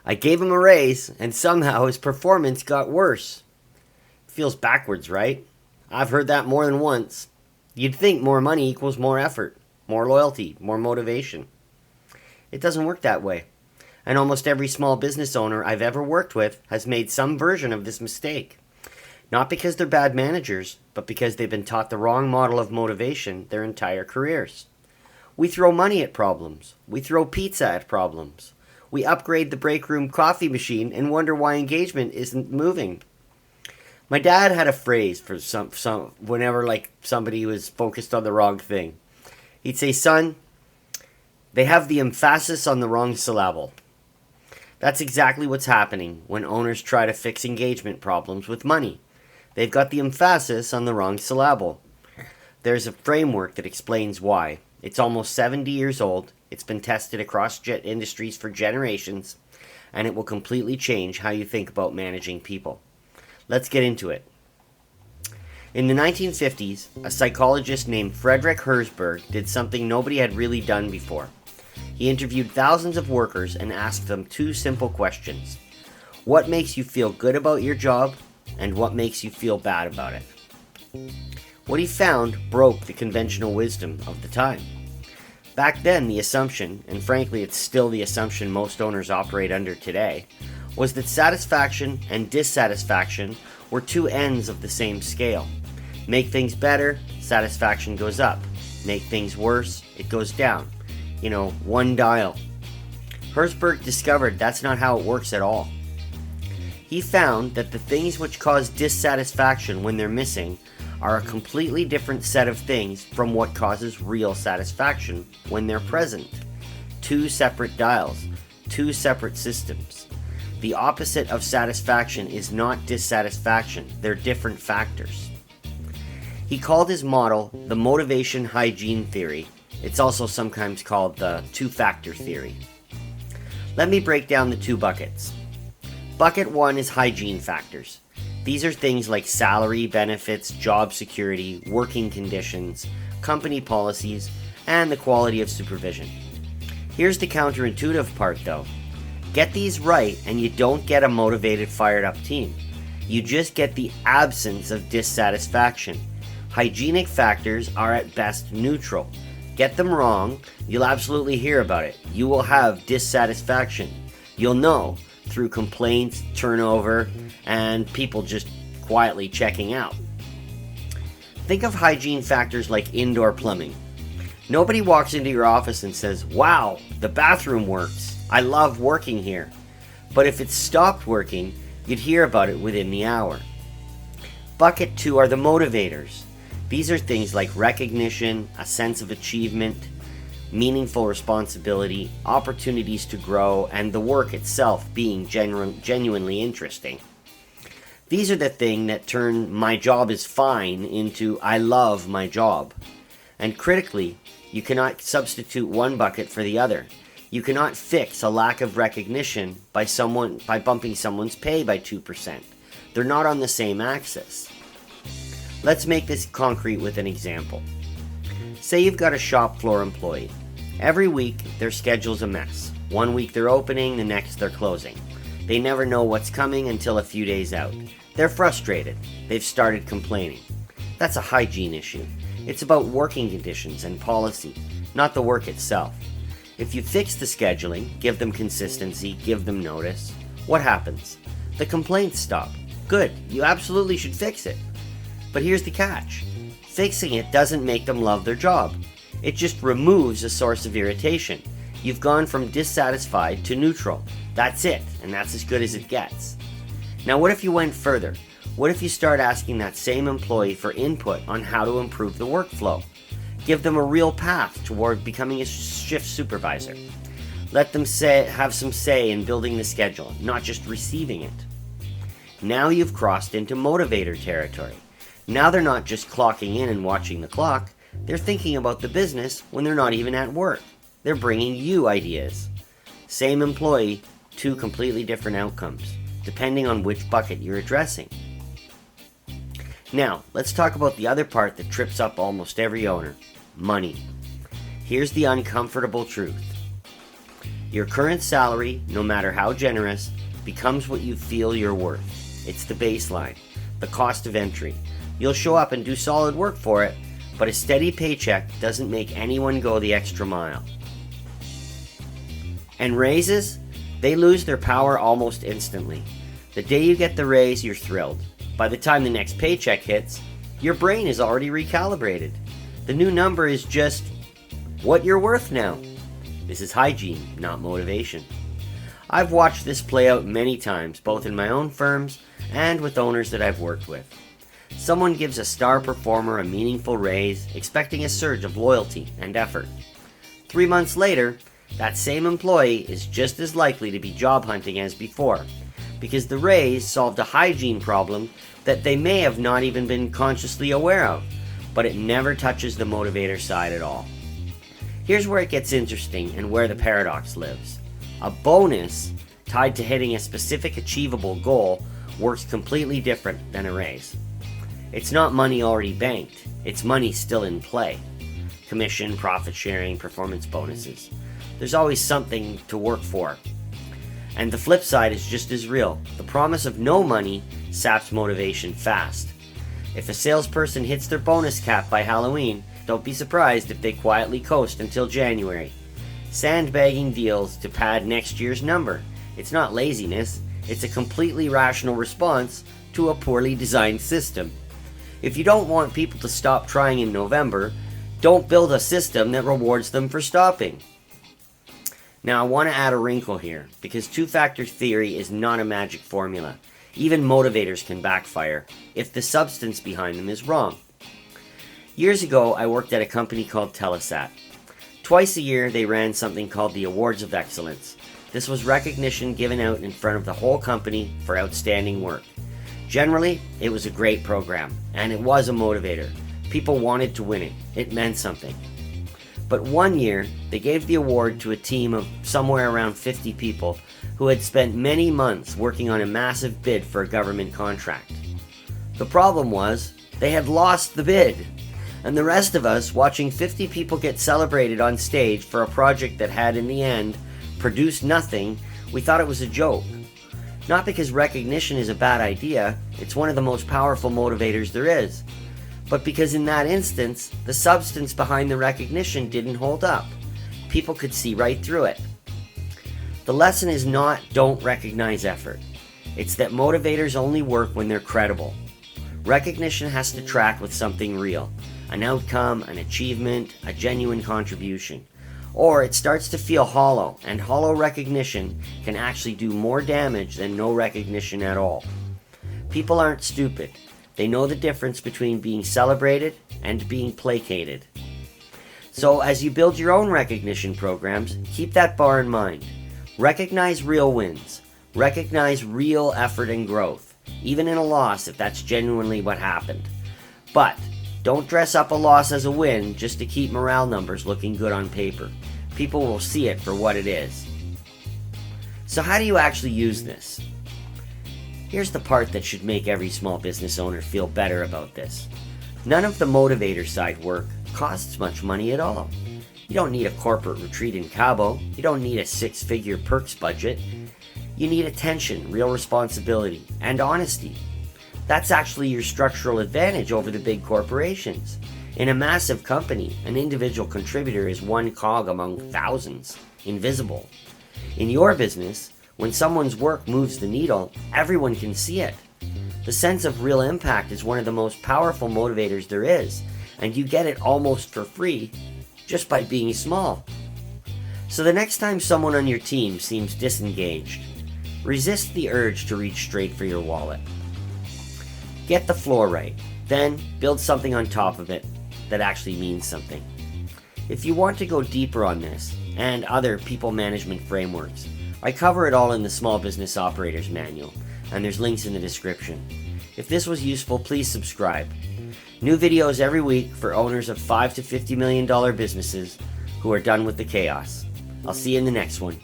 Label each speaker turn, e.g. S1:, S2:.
S1: I gave him a raise, and somehow his performance got worse. Feels backwards, right? I've heard that more than once. You'd think more money equals more effort, more loyalty, more motivation. It doesn't work that way. And almost every small business owner I've ever worked with has made some version of this mistake. Not because they're bad managers, but because they've been taught the wrong model of motivation their entire careers. We throw money at problems. We throw pizza at problems. We upgrade the break room coffee machine and wonder why engagement isn't moving. My dad had a phrase for some whenever somebody was focused on the wrong thing. He'd say, "Son, they have the emphasis on the wrong syllable." That's exactly what's happening when owners try to fix engagement problems with money. They've got the emphasis on the wrong syllable. There's a framework that explains why. It's almost 70 years old. It's been tested across industries for generations, and it will completely change how you think about managing people. Let's get into it. In the 1950s, a psychologist named Frederick Herzberg did something nobody had really done before. He interviewed thousands of workers and asked them two simple questions. What makes you feel good about your job, and what makes you feel bad about it? What he found broke the conventional wisdom of the time. Back then, the assumption, and frankly it's still the assumption most owners operate under today, was that satisfaction and dissatisfaction were two ends of the same scale. Make things better, satisfaction goes up. Make things worse, it goes down. One dial. Herzberg discovered that's not how it works at all. He found that the things which cause dissatisfaction when they're missing are a completely different set of things from what causes real satisfaction when they're present. Two separate dials, two separate systems. The opposite of satisfaction is not dissatisfaction, they're different factors. He called his model the motivation hygiene theory. It's also sometimes called the two-factor theory. Let me break down the two buckets. Bucket one is hygiene factors. These are things like salary, benefits, job security, working conditions, company policies, and the quality of supervision. Here's the counterintuitive part though. Get these right and you don't get a motivated, fired up team. You just get the absence of dissatisfaction. Hygienic factors are at best neutral. Get them wrong, you'll absolutely hear about it. You will have dissatisfaction. You'll know through complaints, turnover, and people just quietly checking out. Think of hygiene factors like indoor plumbing. Nobody walks into your office and says, "Wow, the bathroom works. I love working here." But if it stopped working, you'd hear about it within the hour. Bucket two are the motivators. These are things like recognition, a sense of achievement, meaningful responsibility, opportunities to grow, and the work itself being genuinely interesting. These are the things that turn "my job is fine" into "I love my job." And critically, you cannot substitute one bucket for the other. You cannot fix a lack of recognition by bumping someone's pay by 2%. They're not on the same axis. Let's make this concrete with an example. Say you've got a shop floor employee. Every week, their schedule's a mess. One week they're opening, the next they're closing. They never know what's coming until a few days out. They're frustrated. They've started complaining. That's a hygiene issue. It's about working conditions and policy, not the work itself. If you fix the scheduling, give them consistency, give them notice, what happens? The complaints stop. Good, you absolutely should fix it. But here's the catch. Fixing it doesn't make them love their job. It just removes a source of irritation. You've gone from dissatisfied to neutral. That's it, and that's as good as it gets. Now what if you went further? What if you start asking that same employee for input on how to improve the workflow? Give them a real path toward becoming a shift supervisor. Let them have some say in building the schedule, not just receiving it. Now you've crossed into motivator territory. Now they're not just clocking in and watching the clock, they're thinking about the business when they're not even at work. They're bringing you ideas. Same employee, two completely different outcomes, depending on which bucket you're addressing. Now, let's talk about the other part that trips up almost every owner, money. Here's the uncomfortable truth. Your current salary, no matter how generous, becomes what you feel you're worth. It's the baseline, the cost of entry. You'll show up and do solid work for it, but a steady paycheck doesn't make anyone go the extra mile. And raises, they lose their power almost instantly. The day you get the raise, you're thrilled. By the time the next paycheck hits, your brain is already recalibrated. The new number is just what you're worth now. This is hygiene, not motivation. I've watched this play out many times, both in my own firms and with owners that I've worked with. Someone gives a star performer a meaningful raise, expecting a surge of loyalty and effort. 3 months later, that same employee is just as likely to be job hunting as before, because the raise solved a hygiene problem that they may have not even been consciously aware of, but it never touches the motivator side at all. Here's where it gets interesting and where the paradox lives. A bonus tied to hitting a specific achievable goal works completely different than a raise. It's not money already banked, it's money still in play. Commission, profit sharing, performance bonuses. There's always something to work for. And the flip side is just as real. The promise of no money saps motivation fast. If a salesperson hits their bonus cap by Halloween, don't be surprised if they quietly coast until January, sandbagging deals to pad next year's number. It's not laziness, it's a completely rational response to a poorly designed system. If you don't want people to stop trying in November, don't build a system that rewards them for stopping. Now I want to add a wrinkle here, because two-factor theory is not a magic formula. Even motivators can backfire if the substance behind them is wrong. Years ago, I worked at a company called Telesat. Twice a year, they ran something called the Awards of Excellence. This was recognition given out in front of the whole company for outstanding work. Generally, it was a great program, and it was a motivator. People wanted to win it. It meant something. But one year, they gave the award to a team of somewhere around 50 people who had spent many months working on a massive bid for a government contract. The problem was, they had lost the bid. And the rest of us, watching 50 people get celebrated on stage for a project that had, in the end, produced nothing, we thought it was a joke. Not because recognition is a bad idea, it's one of the most powerful motivators there is, but because in that instance, the substance behind the recognition didn't hold up. People could see right through it. The lesson is not don't recognize effort. It's that motivators only work when they're credible. Recognition has to track with something real. An outcome, an achievement, a genuine contribution. Or it starts to feel hollow, and hollow recognition can actually do more damage than no recognition at all. People aren't stupid. They know the difference between being celebrated and being placated. So as you build your own recognition programs, keep that bar in mind. Recognize real wins. Recognize real effort and growth, even in a loss if that's genuinely what happened. But don't dress up a loss as a win just to keep morale numbers looking good on paper. People will see it for what it is. So how do you actually use this? Here's the part that should make every small business owner feel better about this. None of the motivator side work costs much money at all. You don't need a corporate retreat in Cabo. You don't need a 6-figure perks budget. You need attention, real responsibility, and honesty. That's actually your structural advantage over the big corporations. In a massive company, an individual contributor is one cog among thousands, invisible. In your business, when someone's work moves the needle, everyone can see it. The sense of real impact is one of the most powerful motivators there is, and you get it almost for free just by being small. So the next time someone on your team seems disengaged, resist the urge to reach straight for your wallet. Get the floor right, then build something on top of it that actually means something. If you want to go deeper on this and other people management frameworks, I cover it all in the Small Business Operators Manual, and there's links in the description. If this was useful, please subscribe. New videos every week for owners of $5 to $50 million businesses who are done with the chaos. I'll see you in the next one.